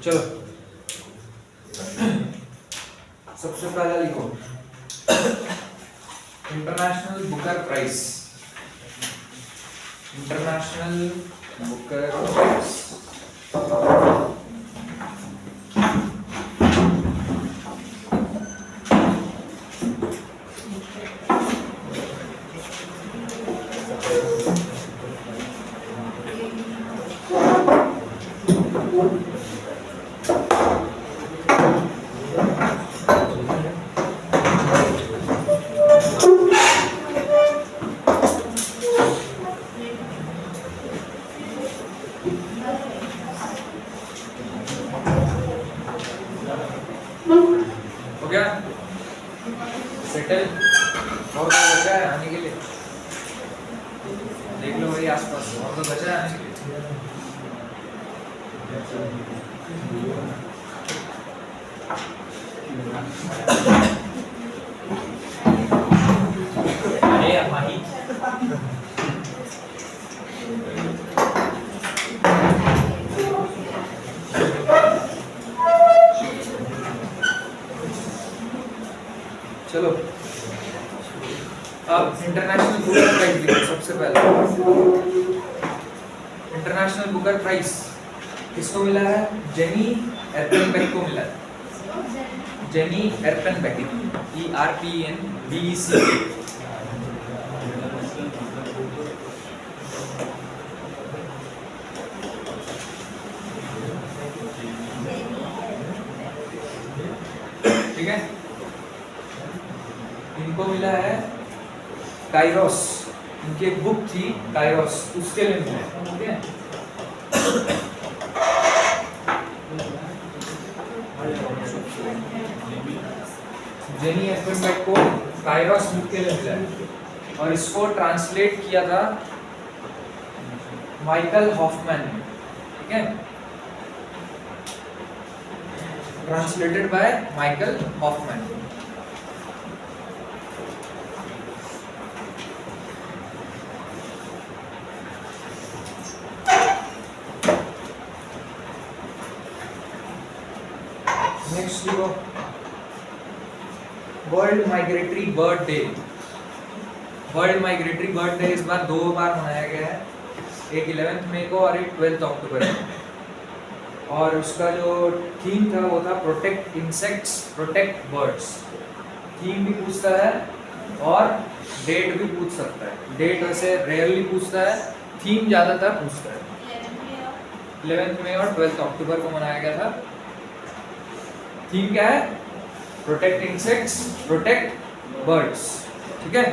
चलो सबसे पहला लिखो international Booker price. International Booker price हो गया सेटल। और तो बचा है आने के लिए, देख लो भाई आसपास और तो बचा है आने के लिए। अरे माही चलो अब इंटरनेशनल बुकर प्राइस लिखो सबसे पहले। इंटरनेशनल बुकर प्राइस किसको मिला है? जेनी एर्पेनबेक को मिला है। Jenny Erpenbeck ERPNBEC। ठीक है, इनको मिला है काइरोस। इनकी एक बुक थी काइरोस, उसके लिए मिला है। ठीक है, जेनी एर्पेनबेक को काइरोस बुक के लिए मिला है और इसको ट्रांसलेट किया था माइकल हॉफमैन ने। ठीक है, translated by Michael Hoffmann. Next लिखो World Migratory Bird Day. World Migratory Bird Day इस बार 2 बार मनाया गया है, एक 11 मई को और एक 12 अक्टूबर को। और उसका जो थीम था वो था protect insects protect birds. Theme भी पूछता है और डेट भी पूछ सकता है। डेट वैसे रेयरली पूछता है, थीम ज़्यादातर पूछता है। 11 मई और 12 अक्टूबर को मनाया गया था। थीम क्या है? Protect insects protect birds. ठीक है,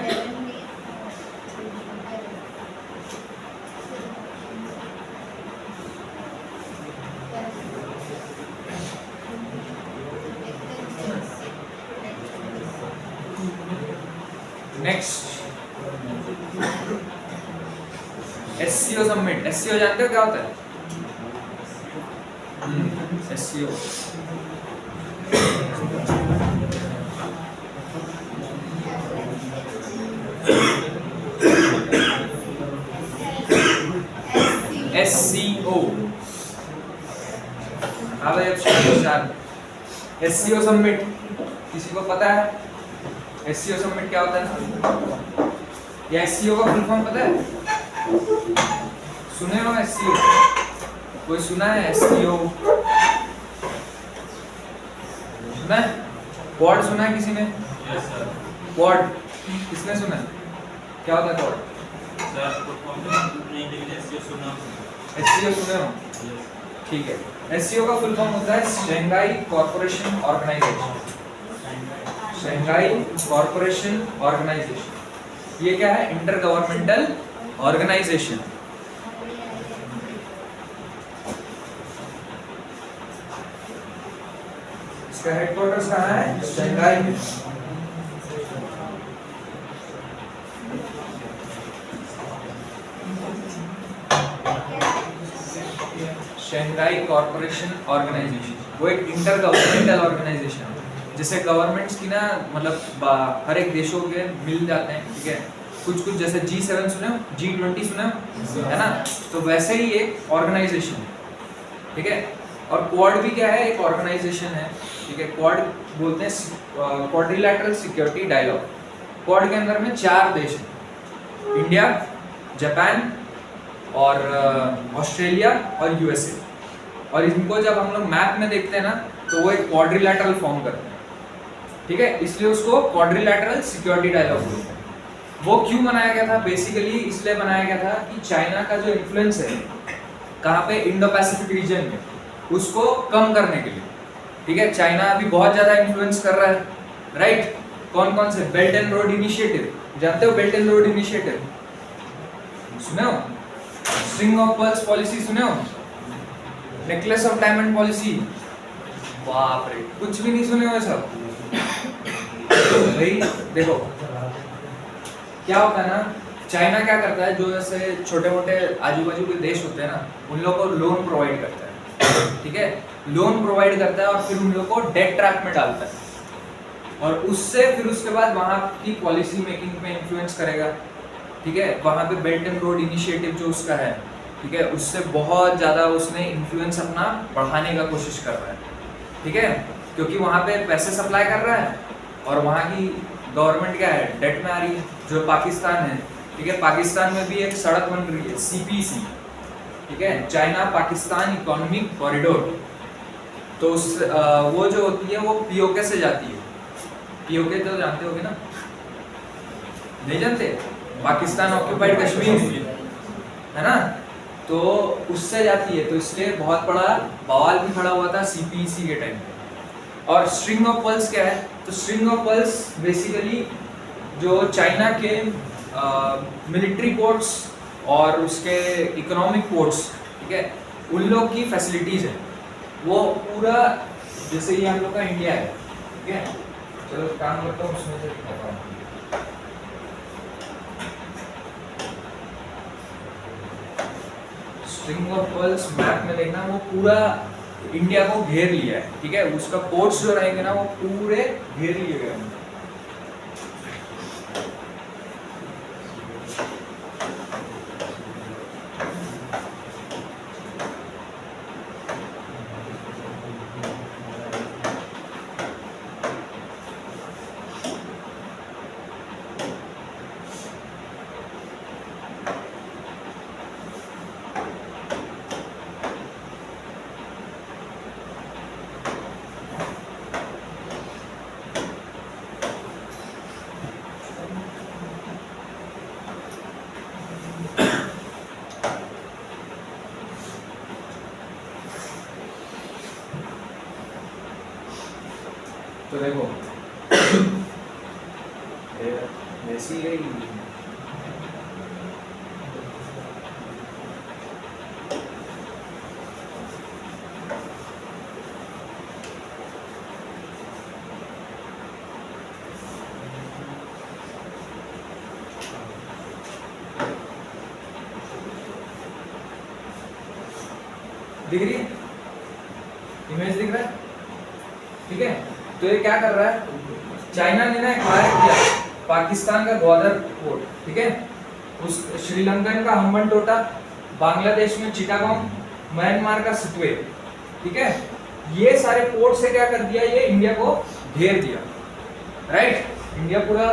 नेक्स्ट SCO सबमिट। SCO जानते हो क्या होता है? SCO SCO हाँ भाई, SCO सबमिट किसी को पता है? SCO सबमिट क्या होता है? या SCO का फुल फॉर्म पता है? सुने हो SCO? कोई सुना है SCO? सुना है? क्वाड सुना है किसी ने? क्वाड किसने सुना है? क्या होता है क्वाड? SCO सुने हो? ठीक है, SCO का फुल फॉर्म होता है Shanghai corporation organisation. Shanghai corporation organisation ये क्या है? Inter governmental organisation. इसका हेडक्वार्टर्स कहाँ है? शंघाई में। शंघाई कॉर्पोरेशन ऑर्गेनाइजेशन वो एक इंटर गवर्नमेंटल ऑर्गेनाइजेशन है। जैसे गवर्नमेंट्स की ना, मतलब हर एक देशों के मिल जाते हैं। ठीक है, कुछ कुछ जैसे G7 सुने हो, G20 सुने हो, है ना? तो वैसे ही एक ऑर्गेनाइजेशन है। ठीक है, और क्वाड भी क्या है, एक ऑर्गेनाइजेशन है, ठीक है। क्वाड बोलते हैं क्वाड्रिलैटरल सिक्योरिटी डायलॉग। क्वाड के अंदर में 4 देश हैं, इंडिया, जापान और ऑस्ट्रेलिया और यूएसए। और इनको जब हम लोग मैप में देखते हैं ना तो वो एक क्वाड्रिलैटरल फॉर्म करते हैं, ठीक है। इसलिए उसको क्वाड्रिलैटरल सिक्योरिटी डायलॉग बोलते हैं। वो क्यों बनाया गया था? बेसिकली इसलिए बनाया गया था कि चाइना का जो इन्फ्लुएंस है कहाँ पे, इंडो पैसिफिक रीजन में, उसको कम करने के लिए, ठीक है। चाइना अभी बहुत ज्यादा इन्फ्लुएंस कर रहा है, राइट। कौन कौन से? बेल्ट एंड रोड इनिशिएटिव, जानते हो बेल्ट एंड रोड इनिशिएटिव? सुने हो? स्ट्रिंग ऑफ पर्ल्स पॉलिसी सुने हो? नेकलेस ऑफ डायमंड पॉलिसी, बाप रे, कुछ भी नहीं सुने हो सब? भाई देखो क्या होता है ना, चाइना क्या करता है, जो जैसे छोटे मोटे आजू बाजू के देश होते हैं ना, उन लोग को लोन प्रोवाइड करता है, ठीक है। लोन प्रोवाइड करता है और फिर उन लोग को डेट ट्रैप में डालता है, और उससे फिर उसके बाद वहाँ की पॉलिसी मेकिंग में इन्फ्लुएंस करेगा, ठीक है। वहाँ पे बेल्ट एंड रोड इनिशिएटिव जो उसका है, ठीक है, उससे बहुत ज़्यादा उसने इन्फ्लुएंस अपना बढ़ाने का कोशिश कर रहा है, ठीक है। क्योंकि वहाँ पे पैसे सप्लाई कर रहा है और वहाँ की गवर्नमेंट क्या है, डेट में आ रही है। जो पाकिस्तान है, ठीक है, पाकिस्तान में भी एक सड़क बन रही है, सीपीसी, ठीक है, चाइना पाकिस्तान इकोनॉमिक कॉरिडोर। तो उस वो जो होती है वो पीओके से जाती है। पीओके तो जानते होगे ना? नहीं जानते? पाकिस्तान ऑक्यूपाइड कश्मीर, है ना, तो उससे जाती है। तो इसलिए बहुत बड़ा बवाल भी खड़ा हुआ था सीपीसी के टाइम पे। और स्ट्रिंग ऑफ पर्ल्स क्या है? तो स्ट्रिंग ऑफ पर्ल्स बेसिकली जो चाइना के मिलिट्री पोर्ट्स और उसके इकोनॉमिक पोर्ट्स, ठीक है, उन लोग की फैसिलिटीज है, वो पूरा जैसे ये हम लोग का इंडिया है, ठीक है। चलो काम करता हूँ उसमें से दिखाता हूँ। स्ट्रिंग ऑफ पर्ल्स मैप में देखना, वो पूरा इंडिया को घेर लिया है, ठीक है। उसका पोर्ट्स जो रहेंगे ना वो पूरे घेर लिए गए हैं। तो देखो वैसी गई, दिख रही है इमेज, दिख रहा है, ठीक है। तो ये क्या कर रहा है, चाइना ने ना एक्वायर किया पाकिस्तान का ग्वादर पोर्ट, ठीक है, उस श्रीलंकन का हम्बनटोटा, बांग्लादेश में चिटागोंग, म्यांमार का सिटवे, ठीक है। ये सारे पोर्ट से क्या कर दिया, ये इंडिया को घेर दिया, राइट। इंडिया पूरा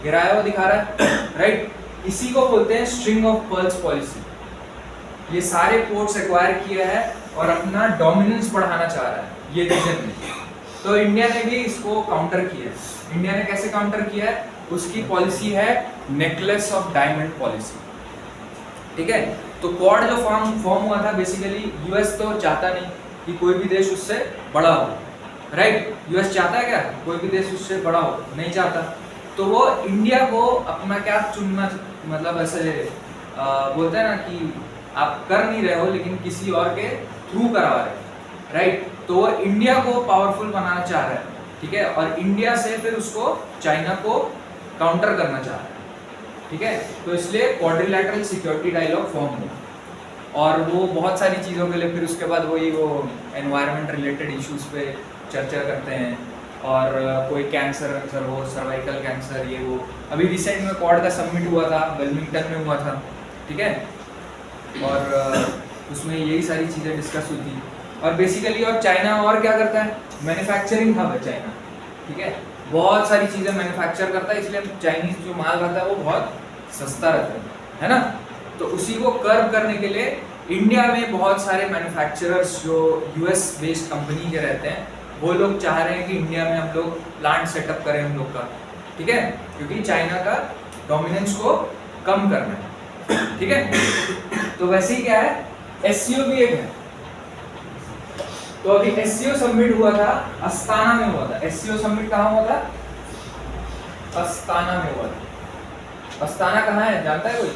घिराया हुआ दिखा रहा है, राइट। इसी को बोलते हैं स्ट्रिंग ऑफ पर्ल्स पॉलिसी। ये सारे पोर्ट्स एक्वायर किया है और अपना डोमिनेंस बढ़ाना चाह रहा है ये रीजन में। तो इंडिया ने भी इसको काउंटर किया है। इंडिया ने कैसे काउंटर किया है? उसकी पॉलिसी है नेकलेस ऑफ डायमंड पॉलिसी, ठीक है। तो क्वाड जो फॉर्म हुआ था, बेसिकली यूएस तो चाहता नहीं कि कोई भी देश उससे बड़ा हो, राइट। यूएस चाहता है क्या कोई भी देश उससे बड़ा हो? नहीं चाहता। तो वो इंडिया को अपना क्या चुनना, मतलब ऐसे बोलते हैं ना कि आप कर नहीं रहे हो लेकिन किसी और के थ्रू करवा रहे हो, राइट। तो वो इंडिया को पावरफुल बनाना चाह रहा है, ठीक है, और इंडिया से फिर उसको चाइना को काउंटर करना चाह रहा है, ठीक है। तो इसलिए क्वाड्रिलैटरल सिक्योरिटी डायलॉग फॉर्म हुआ और वो बहुत सारी चीज़ों के लिए फिर उसके बाद वो एनवायरनमेंट रिलेटेड इश्यूज पे चर्चा करते हैं और कोई कैंसर हो, सर्वाइकल कैंसर, ये वो। अभी रिसेंट में क्वाड का समिट हुआ था, वेलिंगटन में हुआ था, ठीक है, और उसमें यही सारी चीज़ें डिस्कस हुई थी। और बेसिकली और चाइना और क्या करता है, मैन्युफैक्चरिंग हब है चाइना, ठीक है, बहुत सारी चीज़ें मैन्युफैक्चर करता है, इसलिए चाइनीज जो माल रहता है वो बहुत सस्ता रहता है ना। तो उसी को कर्व करने के लिए इंडिया में बहुत सारे मैन्युफैक्चरर्स जो यूएस बेस्ड कंपनी के रहते हैं वो लोग चाह रहे हैं कि इंडिया में हम लोग प्लांट सेटअप करें हम लोग का, ठीक है, क्योंकि चाइना का डोमिनेंस को कम करना है, ठीक है। तो वैसे ही क्या है, एससीओ भी एक है। तो अभी एससीओ सबमिट हुआ था, अस्ताना में हुआ था। एससीओ सबमिट कहाँ हुआ था? अस्ताना में हुआ था। अस्ताना कहाँ है, जानता है कोई?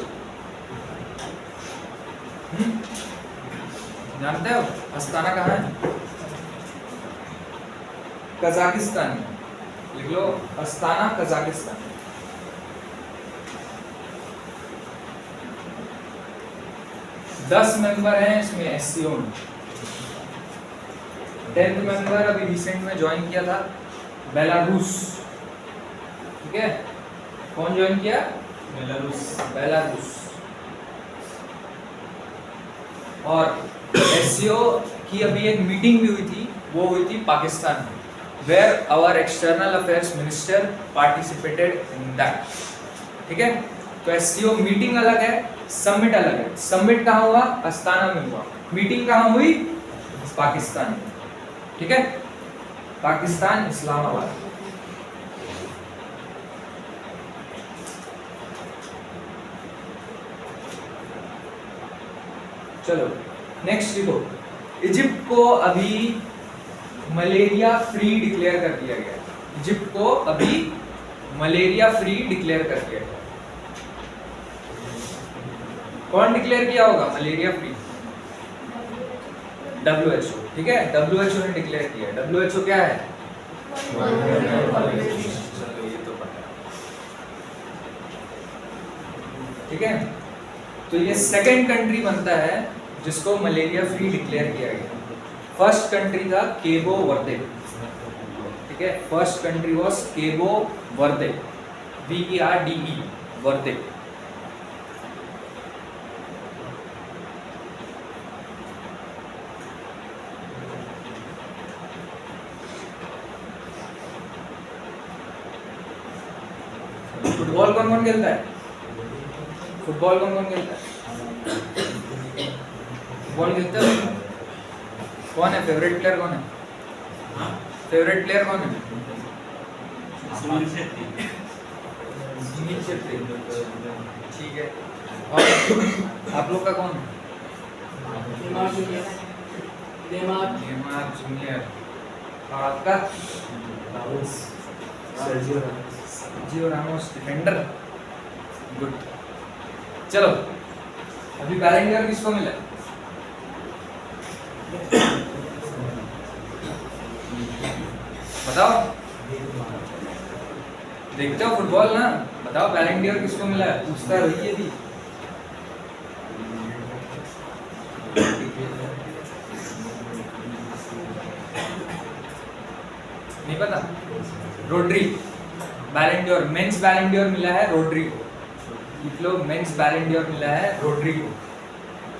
जानते हो अस्ताना कहाँ है? कजाकिस्तान में, लिख लो अस्ताना कजाकिस्तान। दस मेंबर हैं इसमें एससीओ में। 10th मेंबर अभी रिसेंट में ज्वाइन किया था, बेलारूस, ठीक है। कौन ज्वाइन किया? बेलारूस। और एससीओ की अभी एक मीटिंग भी हुई थी, वो हुई थी पाकिस्तान में, where our external affairs minister participated in that, ठीक है। तो एससीओ मीटिंग अलग है, समिट अलग है। समिट कहाँ हुआ? अस्ताना में हुआ। मीटिंग कहाँ हुई? पाकिस्तान में, ठीक है, पाकिस्तान इस्लामाबाद। चलो नेक्स्ट देखो, इजिप्ट को अभी मलेरिया फ्री डिक्लेयर कर दिया गया। इजिप्ट को अभी मलेरिया फ्री डिक्लेयर कर दिया गया। कौन डिक्लेयर किया होगा मलेरिया फ्री? WHO, ठीक है, WHO ने डिक्लेयर किया। WHO क्या है? चलो ये तो पता है, ठीक है। तो ये सेकंड कंट्री बनता है जिसको मलेरिया फ्री डिक्लेयर किया गया। फर्स्ट कंट्री था केबो वर्दे, ठीक है, first country was केबो Varde, VERDE, Varde. Football कौन कौन खेलता है? फुटबॉल कौन कौन खेलता है? फुटबॉल खेलते हो? कौन है फेवरेट प्लेयर? कौन है फेवरेट प्लेयर? कौन है? सुनील छेत्री, ठीक है। और आप लोग का कौन है? Neymar junior. और आपका? Sergio Ramos, defender, good. चलो अभी बैलेंड डॉर किसको मिला? बताओ, देखते हो फुटबॉल ना, बताओ बैलेंड डॉर किसको मिला है? पूछता रहिए भी। नहीं पता? Rodri, बैलेंड Dar, mains Ballon d'Or मिला है रोड्री को। लिख लो, मेंस बैलेंड डॉर मिला है रोड्री को।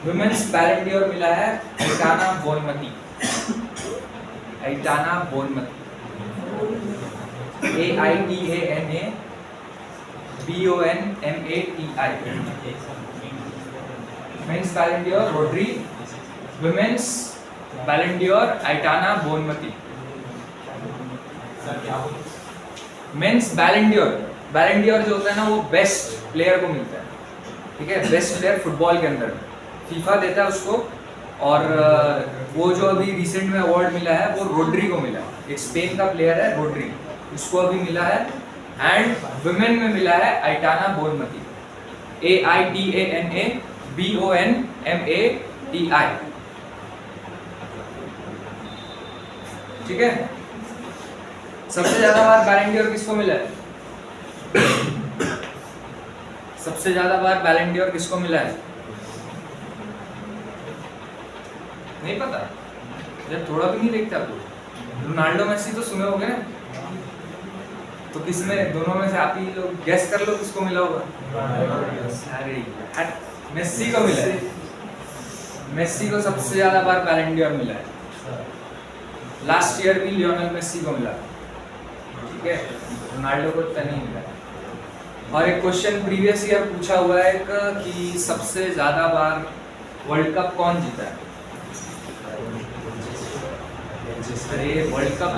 वुमेन्स बैलेंड डॉर मिला है Aitana Bonmati, Aitana Bonmati, AITANA BONMATI। Men's Ballon d'Or Rodri, women's Ballon d'Or Aitana Bonmati. Men's Ballon d'Or, Ballon d'Or जो होता है ना वो बेस्ट प्लेयर को मिलता है, ठीक है, बेस्ट प्लेयर फुटबॉल के अंदर फीफा देता है उसको। और वो जो अभी रिसेंट में अवार्ड मिला है वो रोड्री को मिला है, एक स्पेन का प्लेयर है रोड्री, उसको अभी मिला है। एंड वुमेन में मिला है आइटाना बोनमती, AITANA BONMATI, ठीक है। सबसे ज्यादा बार बैलेंड डॉर किसको मिला है? सबसे ज्यादा बार बैलेंड डॉर किसको मिला है? नहीं पता? जब थोड़ा भी नहीं देखते आप लोग। रोनाल्डो मेसी तो सुने होंगे ना, तो किसमें दोनों में से आप ही लोग गेस कर लो किसको मिला होगा? अरे मेसी को मिला है, मेसी को सबसे ज्यादा बार बैलेंड डॉर मिला है। लास्ट ईयर भी लियोनेल मेसी को मिला, ठीक है, रोनाल्डो को तो नहीं मिला। और एक क्वेश्चन प्रीवियस ईयर पूछा हुआ है कि सबसे ज्यादा बार वर्ल्ड कप कौन जीता है? अरे वर्ल्ड कप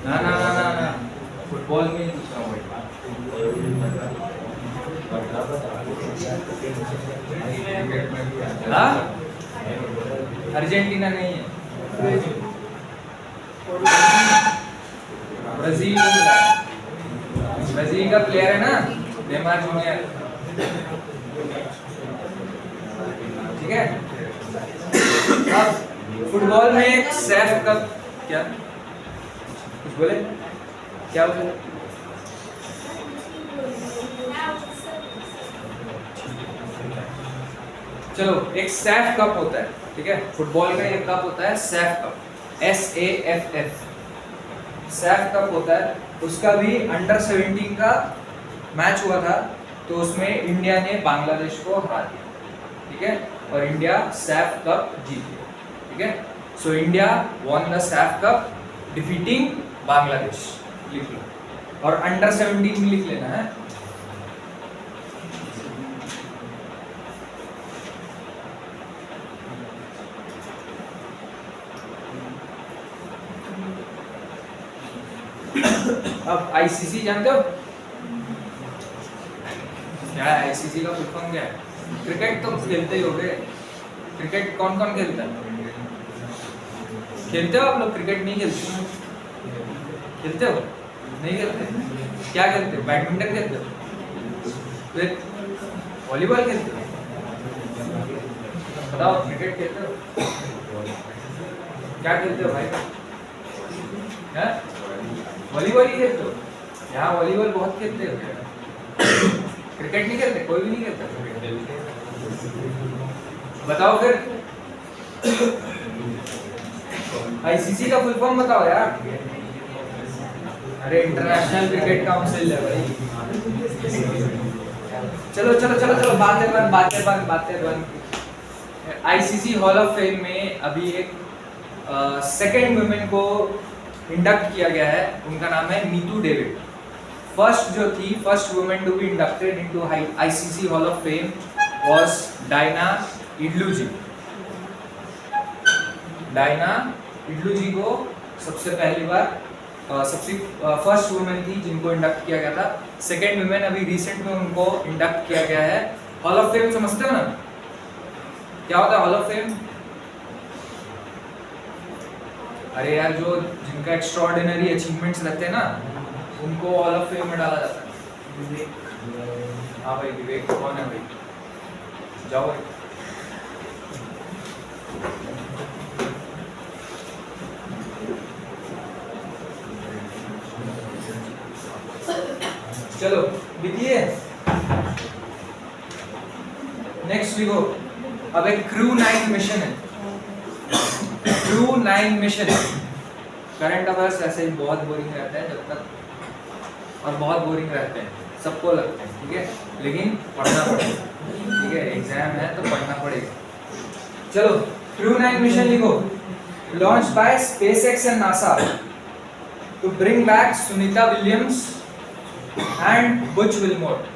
ना ना ना ना ना, फुटबॉल में ही पूछ रहा हूँ। हाँ, अर्जेंटीना नहीं है, ब्राजील ब्राजील का प्लेयर है ना, नेमार जूनियर, ठीक है। अब फुटबॉल में एक सैफ कप, क्या कुछ बोले, क्या बोले? चलो, एक सैफ कप होता है, ठीक है, फुटबॉल का एक कप होता है Saif cup, SAFF, Saif cup होता है। उसका भी अंडर 17 का मैच हुआ था, तो उसमें इंडिया ने बांग्लादेश को हरा दिया, ठीक है, और इंडिया सैफ कप जीत गया, ठीक है। So India won the Saif cup defeating Bangladesh, लिख लो, और अंडर 17 में लिख लेना है। अब आईसीसी जानते हो क्या है? आईसीसी का फुल फॉर्म क्या है? क्रिकेट तो खेलते ही होगे, क्रिकेट कौन कौन खेलता है? खेलते हो आप लोग? क्रिकेट नहीं खेलते? खेलते हो? नहीं खेलते? क्या खेलते हो? बैडमिंटन खेलते हो? फिर वॉलीबॉल खेलते हो? बताओ, क्रिकेट खेलते हो? क्या खेलते हो भाई? वॉलीबॉल ही खेलते हो? यहाँ वॉलीबॉल बहुत खेलते हो, क्रिकेट नहीं खेलते? कोई भी नहीं खेलता? बताओ फिर, आईसीसी का फुल फॉर्म बताओ यार। अरे इंटरनेशनल क्रिकेट काउंसिल है भाई। चलो चलो चलो चलो, बातें बंद। आईसीसी हॉल ऑफ फेम में अभी एक सेकंड वुमेन को इंडक्ट किया गया है, उनका नाम है Neetu David. First women to be inducted into ICC Hall of Fame was Diana Edulji. Diana Edulji को सबसे पहली बार फर्स्ट वुमेन थी जिनको इंडक्ट किया गया था। सेकंड वुमेन अभी रिसेंट में उनको इंडक्ट किया गया है। हॉल ऑफ फेम समझते हो ना, क्या होता है हॉल ऑफ फेम? अरे यार, जो जिनका एक्स्ट्राऑर्डिनरी अचीवमेंट्स रहते हैं ना, उनको हॉल ऑफ फेम में डाला जाता है। हाँ भाई, विवेक कौन है भाई? जाओ भाई। चलो लिखिए, नेक्स्ट लिखो। अब एक क्रू 9 मिशन है, क्रू 9 मिशन। करंट अफेयर्स ऐसे ही बहुत बोरिंग रहते हैं जब तक, और बहुत बोरिंग रहते हैं, सबको लगते हैं, ठीक है, लेकिन पढ़ना पड़ेगा, ठीक है, एग्जाम है तो पढ़ना पड़ेगा। चलो, क्रू 9 मिशन लिखो। Launch by SpaceX and NASA to bring back Sunita Williams and Butch Wilmore.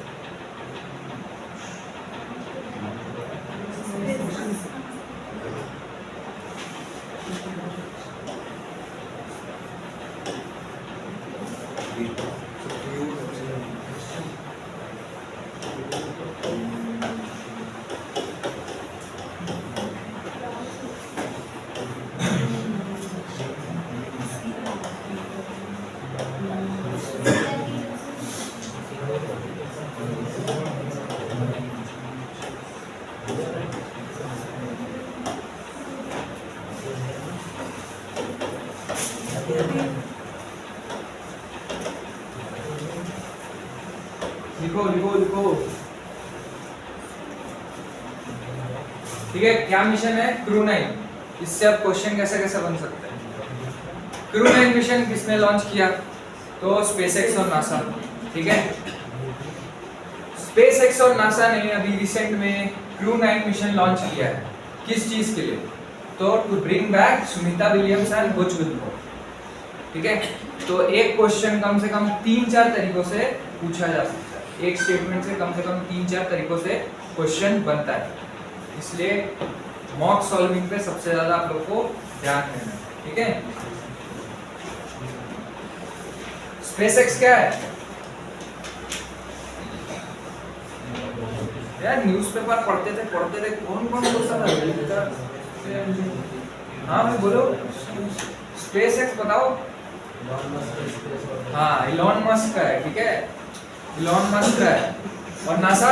लिखो लिखो लिखो, ठीक है। क्या मिशन है? क्रू 9। इससे अब क्वेश्चन कैसे कैसे बन सकते हैं। क्रू 9 मिशन किसने लॉन्च किया? तो स्पेसएक्स और नासा, ठीक है। स्पेसएक्स और नासा ने अभी रिसेंट में क्रू 9 मिशन लॉन्च किया है। किस चीज के लिए? तो to bring back Sunita Williams and Butch Wilmore, ठीक है। तो एक क्वेश्चन कम से कम 3-4 तरीकों से पूछा जा सकता है, एक स्टेटमेंट से कम 3-4 तरीकों से क्वेश्चन बनता है, इसलिए मॉक सॉल्विंग पे सबसे ज्यादा आप लोग को ध्यान देना है, ठीक है। स्पेसएक्स क्या है यार, न्यूज़पेपर पढ़ते थे कौन बोलता था, हाँ भाई बोलो, स्पेसएक्स बताओ। हाँ इलॉन मस्क का है, ठीक है, इलॉन मस्क का है। और नासा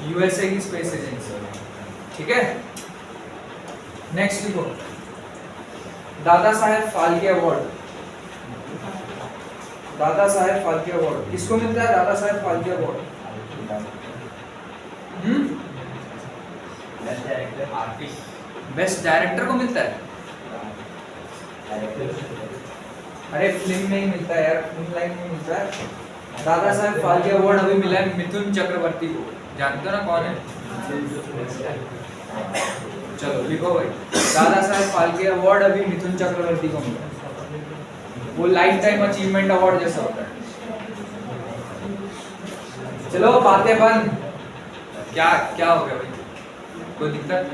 यूएसए की स्पेस एजेंसी, ठीक है। नेक्स्ट लिखो, दादा साहेब फाल्के अवार्ड। दादा साहेब फाल्के अवार्ड किसको मिलता है? Dada Saheb Phalke award best director को मिलता है। अरे फिल्म में ही मिलता है यार, फिल्म लाइन में मिलता है। दादा साहेब फाल्के अवार्ड अभी मिला है मिथुन चक्रवर्ती को, जानते हो ना कौन है? चलो लिखो भाई, दादा साहेब फाल्के अवार्ड अभी मिथुन चक्रवर्ती को मिला है, वो लाइफ टाइम अचीवमेंट अवार्ड जैसा होता है। चलो बातें बंद, क्या क्या हो गया भाई, कोई दिक्कत?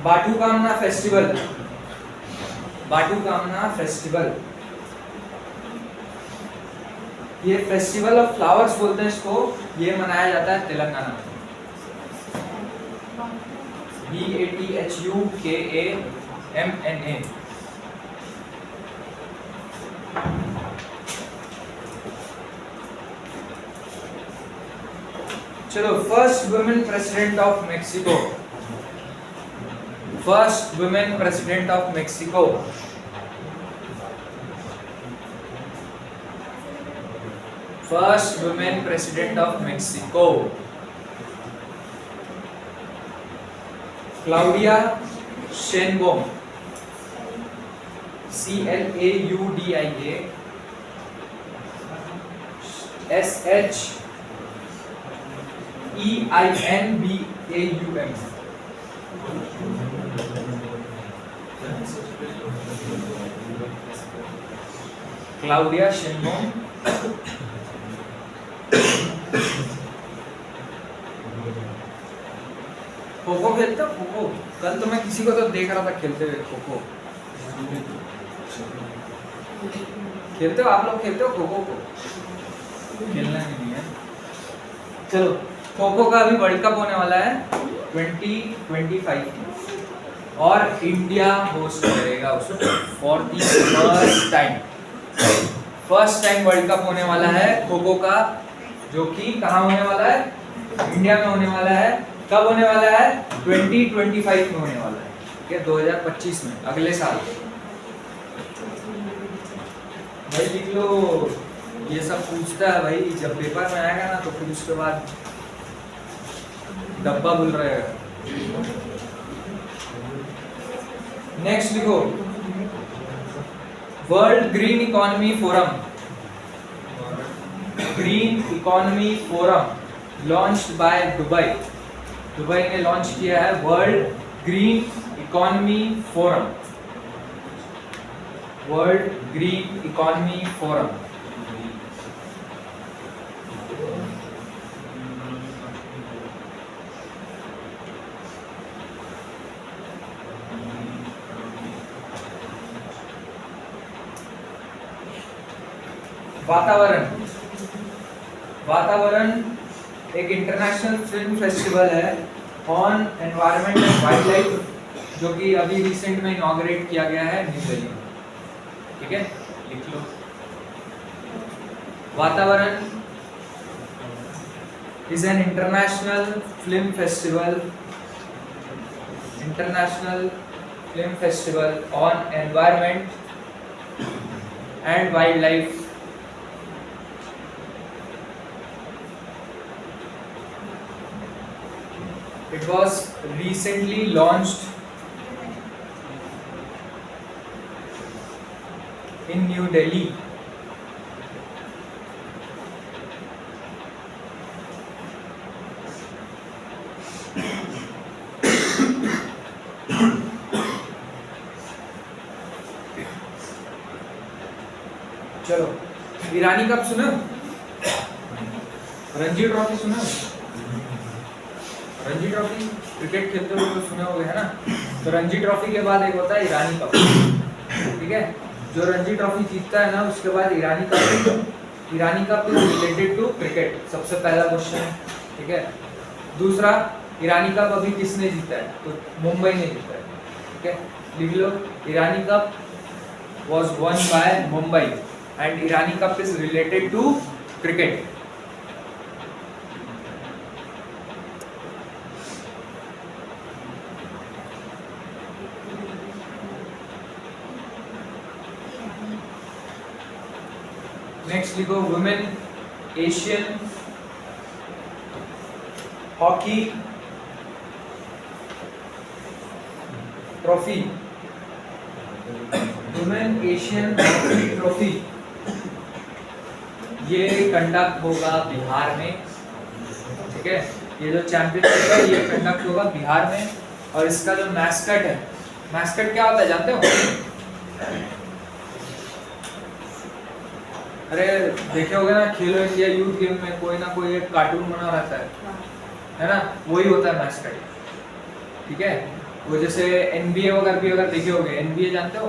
बाटू कामना फेस्टिवल, बाटू कामना फेस्टिवल, ये फेस्टिवल ऑफ फ्लावर्स बोलते हैं इसको, ये मनाया जाता है तेलंगाना में। BATHUKAMNA। चलो, first women president of Mexico, first women president of Mexico, first women president of Mexico, Claudia Sheinbaum, CLAUDIA SHEINBAUM, Claudia Sheinbaum. Kho-kho खेलते हो? खो-खो कल तो मैं किसी को तो देख रहा था खेलते हुए। खो-खो खेलते हो आप लोग? खेलते हो खो-खो को? खेलना नहीं है। चलो, खो-खो का अभी वर्ल्ड कप होने वाला है 2025 और इंडिया होस्ट करेगा उसको for the first time world cup होने वाला है खो-खो का, जो कि कहाँ होने वाला है? इंडिया में होने वाला है। कब होने वाला है? 2025 में होने वाला है, ठीक है, 2025 में, अगले साल। भाई लिख लो, ये सब पूछता है भाई, जब पेपर में आएगा ना तो फिर उसके बाद डब्बा बुल रहेगा। नेक्स्ट लिखो, world green economy forum, green economy forum launched by Dubai, Dubai ने लॉन्च किया है world green economy forum, world green economy forum. वातावरण, वातावरण एक इंटरनेशनल फिल्म फेस्टिवल है on environment and wild life, जो कि अभी रिसेंट में इनॉग्रेट किया गया है न्यू दिल्ली में, ठीक है, लिख लो। वातावरण is an international film festival, international film festival on environment and wild life. It was recently launched in New Delhi, चलो, ईरानी कप सुना, रणजी ट्रॉफी सुना, रणजी ट्रॉफी क्रिकेट खेलते हुए तो सुने होंगे, है ना। तो रणजी ट्रॉफी के बाद एक होता है ईरानी कप, ठीक है। जो रणजी ट्रॉफी जीतता है ना, उसके बाद Irani Cup. Irani Cup is related to cricket, सबसे पहला क्वेश्चन है, ठीक है। दूसरा, ईरानी कप अभी किसने जीता है, तो मुंबई ने जीता है, ठीक है। लिख लो, ईरानी cup was won by Mumbai and Irani Cup is related to cricket. Next लिखो, Women Asian Hockey Trophy. Women Asian hockey trophy ये कंडक्ट होगा बिहार में, ठीक है। ये जो चैंपियनशिप है ये कंडक्ट होगा बिहार में। और इसका जो मैस्कट है, मैस्कट क्या होता है जानते हो? अरे देखे होगे ना, खेलो इंडिया यूथ गेम में कोई ना कोई एक कार्टून बना रहता है ना, वही होता है मैस्कट, ठीक है। वो जैसे NBA वगैरह भी अगर देखे होगे, NBA जानते हो,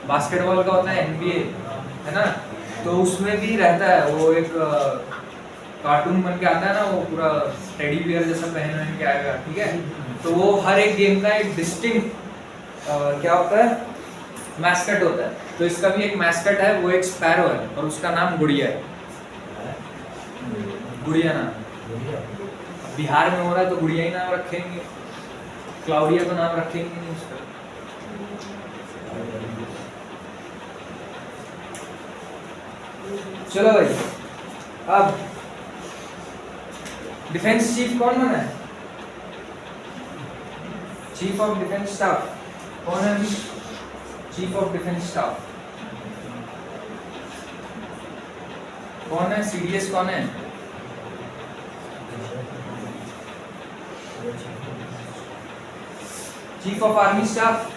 बास्केटबॉल का होता है NBA, है ना। तो उसमें भी रहता है वो एक कार्टून बन के आता है ना, वो पूरा टेडी बियर जैसा पहन के आएगा, ठीक है। तो वो हर एक गेम का एक डिस्टिंक्ट क्या होता है, मैस्कट होता है। तो इसका भी एक मैस्कट है, वो एक स्पैरो है और उसका नाम गुड़िया है, गुड़िया नाम। बिहार में हो रहा है तो गुड़िया ही नाम रखेंगे, क्लाउडिया तो नाम रखेंगे नहीं उसका। चलो भाई, अब डिफेंस चीफ कौन बना है? चीफ ऑफ डिफेंस स्टाफ कौन है अभी? चीफ ऑफ डिफेंस स्टाफ कौन है? CDS कौन है? चीफ ऑफ आर्मी स्टाफ,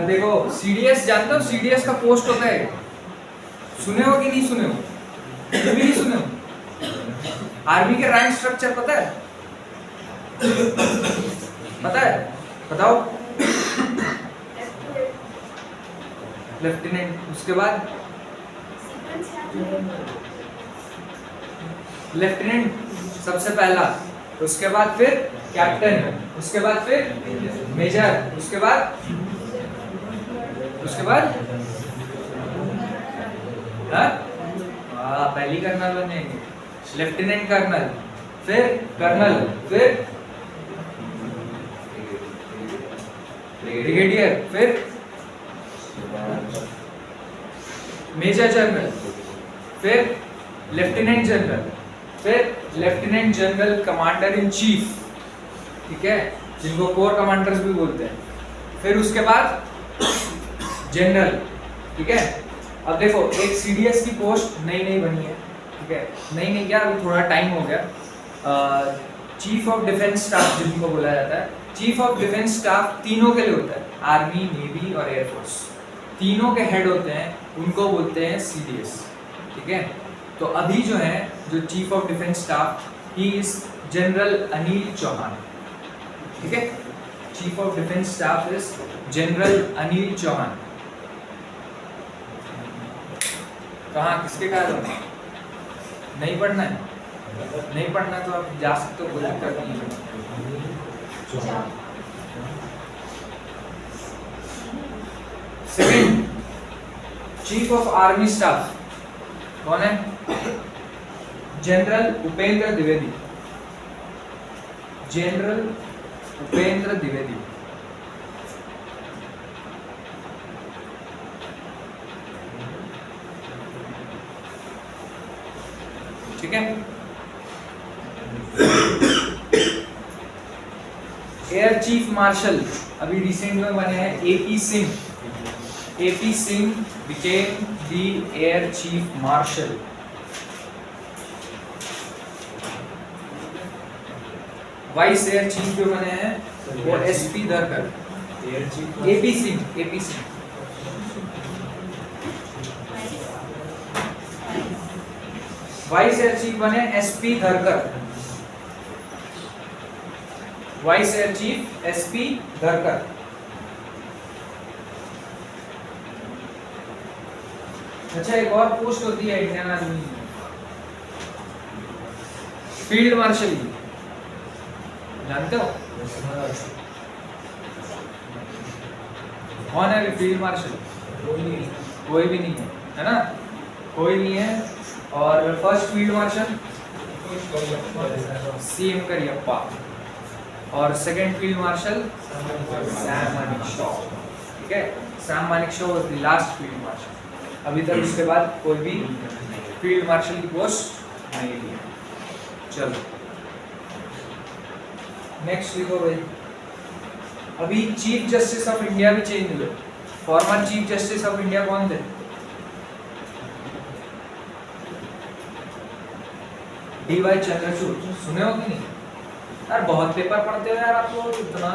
देखो CDS जानते हो, CDS का पोस्ट होता है, सुने हो कि नहीं सुने हो? भी नहीं सुने हो? आर्मी के रैंक स्ट्रक्चर पता है? पता है? बताओ। लेफ्टिनेंट, उसके बाद लेफ्टिनेंट सबसे पहला, उसके बाद फिर कैप्टन, उसके बाद फिर मेजर, उसके बाद पहली कर्नल बनेंगे, लेफ्टिनेंट कर्नल, फिर कर्नल, फिर ब्रिगेडियर, फिर मेजर जनरल, फिर लेफ्टिनेंट जनरल, फिर lieutenant general commander in chief, ठीक है, जिनको कोर कमांडर्स भी बोलते हैं। फिर उसके बाद जनरल, ठीक है। अब देखो, एक CDS की पोस्ट नई बनी है, ठीक है, नई क्या, अभी थोड़ा टाइम हो गया। चीफ ऑफ डिफेंस स्टाफ जिनको बोला जाता है, चीफ ऑफ डिफेंस स्टाफ तीनों के लिए होता है, आर्मी, नेवी और एयरफोर्स, तीनों के हेड होते हैं, उनको बोलते हैं CDS, ठीक है। तो अभी जो है, जो chief of defence staff, he is general Anil Chauhan, ठीक है। Chief of defence staff is general Anil Chauhan. कहाँ, किसके कारण नहीं पढ़ना है? नहीं पढ़ना तो आप जा सकते हो, कोई दिक्कत नहीं है। Second, chief of army staff कौन है? जनरल उपेंद्र द्विवेदी, जनरल उपेंद्र द्विवेदी, ठीक है। एयर चीफ मार्शल अभी रिसेंट में बने हैं AP Singh, AP Singh became the air chief marshal. Vice air chief जो बने हैं वो SP Dharkar, AP Singh, AP Singh. Vice air chief बने SP Dharkar, vice air chief SP Dharkar. अच्छा, एक और पोस्ट होती है इंडियन आर्मी में, फील्ड मार्शल की, जानते हो कौन है फील्ड मार्शल? कोई भी नहीं है ना, कोई नहीं है। और first field marshal CM Cariappa, और second field marshal Sam Manekshaw. ठीक है, Sam Manekshaw was the last field marshal. अभी तक उसके बाद कोई भी फील्ड मार्शल की पोस्ट नहीं ली। चलो नेक्स्ट लिखो भाई। अभी चीफ जस्टिस ऑफ इंडिया भी चेंज हुए। Former chief justice of India कौन थे? डीवाई चंद्रचूड़, सुने हो कि नहीं? यार बहुत पेपर पढ़ते हो यार आप लोग, इतना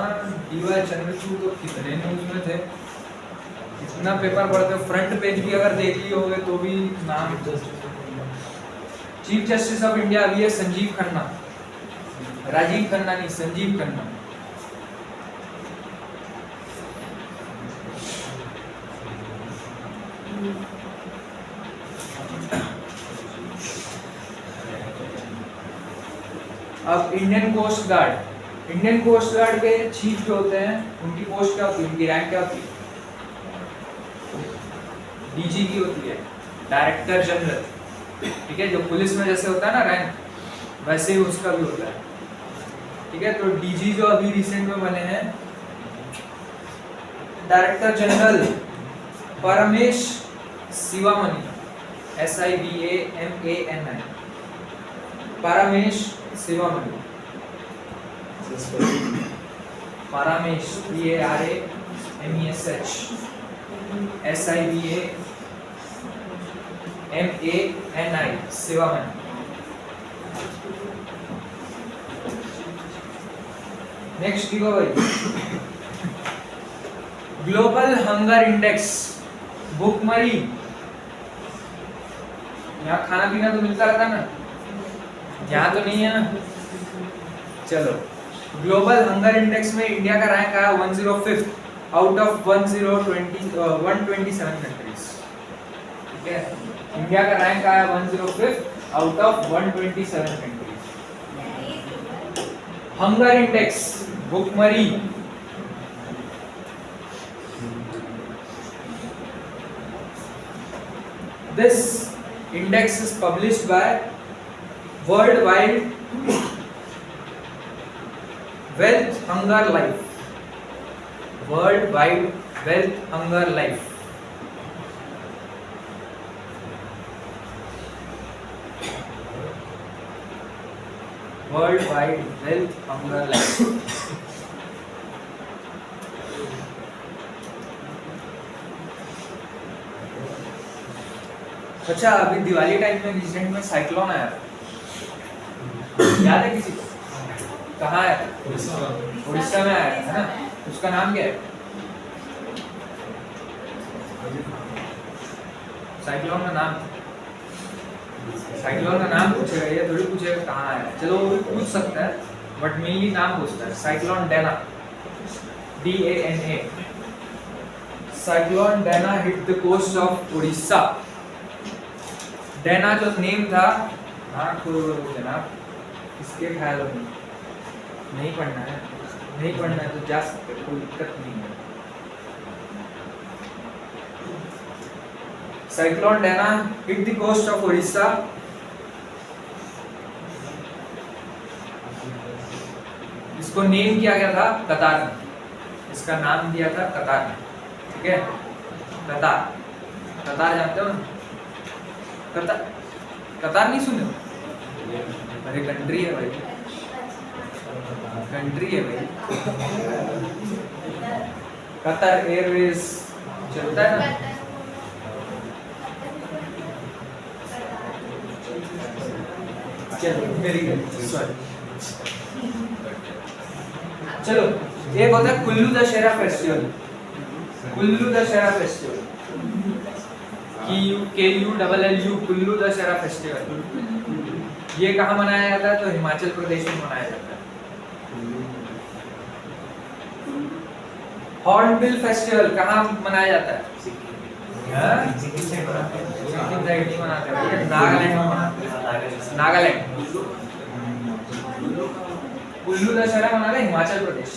डीवाई चंद्रचूड़ तो कितने न्यूज में थे, इतना पेपर पढ़ते हो, फ्रंट पेज भी अगर देख लिए होगे तो भी नाम। चीफ जस्टिस ऑफ इंडिया अभी है संजीव खन्ना, राजीव खन्ना नहीं, संजीव खन्ना। अब Indian coast guard, Indian coast guard के चीफ जो होते हैं उनकी पोस्ट क्या होती है, उनकी रैंक क्या होती है? डीजी की होती है, डायरेक्टर जनरल। ठीक है, जो पुलिस में जैसे होता है ना रैंक, वैसे ही उसका भी होता है। ठीक है, तो डीजी जो अभी रिसेंट में बने हैं, director general Paramesh Sivamani, SIVAMANI, Paramesh Sivamani, Paramesh PARAMESH, SIVAMANI, Sivamani. Next लिखो भाई, ग्लोबल हंगर इंडेक्स, भूखमरी। यहाँ खाना पीना तो मिलता रहता ना, यहाँ तो नहीं है ना। चलो, ग्लोबल हंगर इंडेक्स में इंडिया का रैंक आया 105 आउट ऑफ 127 कंट्रीज। ठीक है, इंडिया का रैंक आया 105 out of 127 countries. Hunger index, भूखमरी। This index is published by World Wide Wealth Hunger Life, World Wide Wealth Hunger Life। World Wide Wealth Hunger Life। अच्छा, अभी Diwali time में recent में cyclone आया था, याद है किसी को? कहाँ आया था? उड़ीसा में आया था ना। उसका नाम क्या है? साइक्लोन का नाम, साइक्लोन का नाम पूछेगा, ये थोड़ी पूछेगा कहाँ आया। चलो वो भी पूछ सकता है, बट मेनली नाम पूछता है। Cyclone Dana, DANA। Cyclone Dana hit the coast of Orissa. Dana जो नेम था, हाँ जनाब, इसके ख्याल में नहीं पढ़ना है, नहीं पढ़ना है तो जा सकते, कोई दिक्कत नहीं है। Cyclone Dana hit the coast of Orissa. इसको नेम किया गया था कतार, इसका नाम दिया था कतार। ठीक है, कतार, कतार जानते हो ना? कतार, कतार नहीं सुने? अरे कंट्री है भाई, कंट्री है भाई। कतार एयरवेज चलता है ना। चलो, वेरी गुड, सॉरी। चलो एक होता है Kullu Dussehra festival. Kullu Dussehra festival, KULLU, Kullu Dussehra festival. ये कहाँ मनाया जाता है? तो हिमाचल प्रदेश में मनाया जाता है। हॉर्नबिल फेस्टिवल कहाँ मनाया जाता है? सिक्किम साइड नहीं मनाते, नागालैंड में मनाते हैं। नागालैंड। कुल्लू दशहरा मनाते हैं हिमाचल प्रदेश।